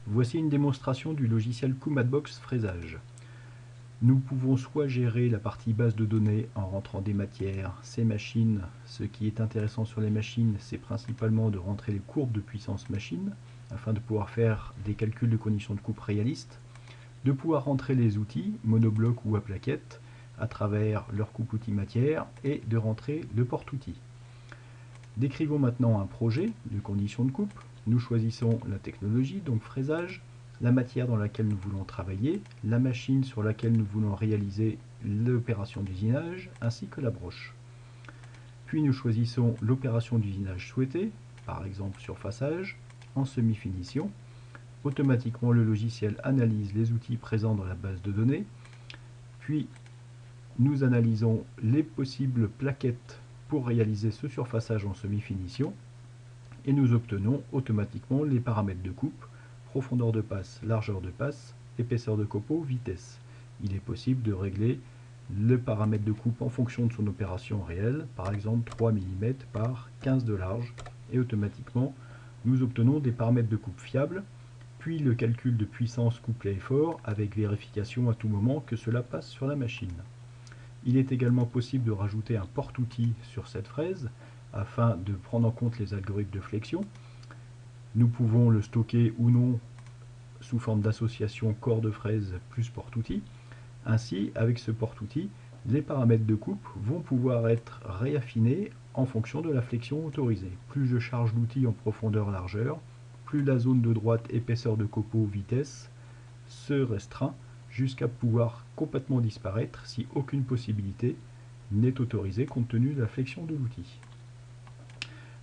Voici une démonstration du logiciel Kumatbox Fraisage. Nous pouvons soit gérer la partie base de données en rentrant des matières, ces machines. Ce qui est intéressant sur les machines, c'est principalement de rentrer les courbes de puissance machine, afin de pouvoir faire des calculs de conditions de coupe réalistes, de pouvoir rentrer les outils, monobloc ou à plaquettes, à travers leur coupe outil matière, et de rentrer le porte-outil. Décrivons maintenant un projet de conditions de coupe. Nous choisissons la technologie, donc fraisage, la matière dans laquelle nous voulons travailler, la machine sur laquelle nous voulons réaliser l'opération d'usinage, ainsi que la broche. Puis nous choisissons l'opération d'usinage souhaitée, par exemple surfaçage, en semi-finition. Automatiquement, le logiciel analyse les outils présents dans la base de données, puis nous analysons les possibles plaquettes pour réaliser ce surfaçage en semi-finition, et nous obtenons automatiquement les paramètres de coupe, profondeur de passe, largeur de passe, épaisseur de copeaux, vitesse. Il est possible de régler le paramètre de coupe en fonction de son opération réelle, par exemple 3 mm par 15 de large, et automatiquement nous obtenons des paramètres de coupe fiables, puis le calcul de puissance couplé effort avec vérification à tout moment que cela passe sur la machine. Il est également possible de rajouter un porte-outil sur cette fraise afin de prendre en compte les algorithmes de flexion. Nous pouvons le stocker ou non sous forme d'association corps de fraise plus porte-outil. Ainsi, avec ce porte-outil, les paramètres de coupe vont pouvoir être réaffinés en fonction de la flexion autorisée. Plus je charge l'outil en profondeur-largeur, plus la zone de droite épaisseur de copeaux vitesse se restreint jusqu'à pouvoir complètement disparaître si aucune possibilité n'est autorisée compte tenu de la flexion de l'outil.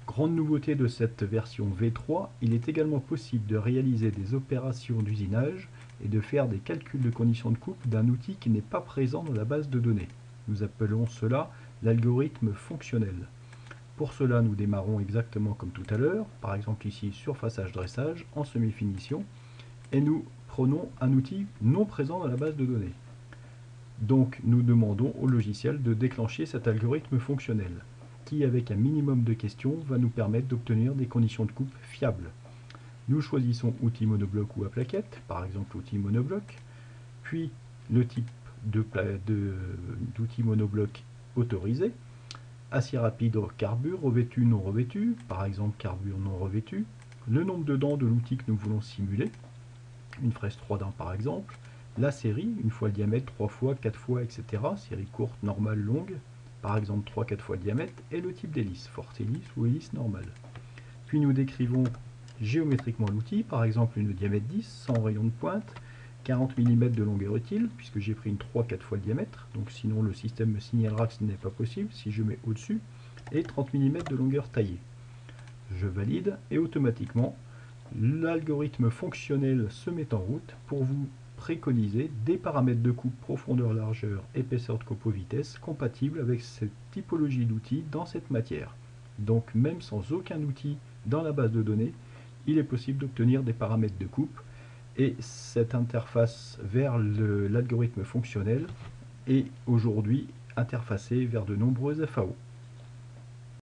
Grande nouveauté de cette version V3, il est également possible de réaliser des opérations d'usinage et de faire des calculs de conditions de coupe d'un outil qui n'est pas présent dans la base de données. Nous appelons cela l'algorithme fonctionnel. Pour cela, nous démarrons exactement comme tout à l'heure, par exemple ici surfaçage-dressage en semi-finition, et nous prenons un outil non présent dans la base de données. Donc nous demandons au logiciel de déclencher cet algorithme fonctionnel, qui avec un minimum de questions va nous permettre d'obtenir des conditions de coupe fiables. Nous choisissons outil monobloc ou à plaquette, par exemple outil monobloc, puis le type d'outil monobloc autorisé, acier rapide carbure, revêtu, non revêtu, par exemple carbure non revêtu, le nombre de dents de l'outil que nous voulons simuler, une fraise 3 dents par exemple, la série, une fois le diamètre, 3 fois, 4 fois, etc. Série courte, normale, longue, par exemple 3-4 fois le diamètre, et le type d'hélice, forte hélice ou hélice normale. Puis nous décrivons géométriquement l'outil, par exemple une diamètre 10, sans rayon de pointe, 40 mm de longueur utile, puisque j'ai pris une 3-4 fois le diamètre, donc sinon le système me signalera que ce n'est pas possible si je mets au-dessus, et 30 mm de longueur taillée. Je valide, et automatiquement, l'algorithme fonctionnel se met en route pour vous préconiser des paramètres de coupe profondeur, largeur, épaisseur de copeaux, vitesse compatibles avec cette typologie d'outils dans cette matière. Donc même sans aucun outil dans la base de données, il est possible d'obtenir des paramètres de coupe, et cette interface vers l'algorithme fonctionnel est aujourd'hui interfacée vers de nombreuses FAO.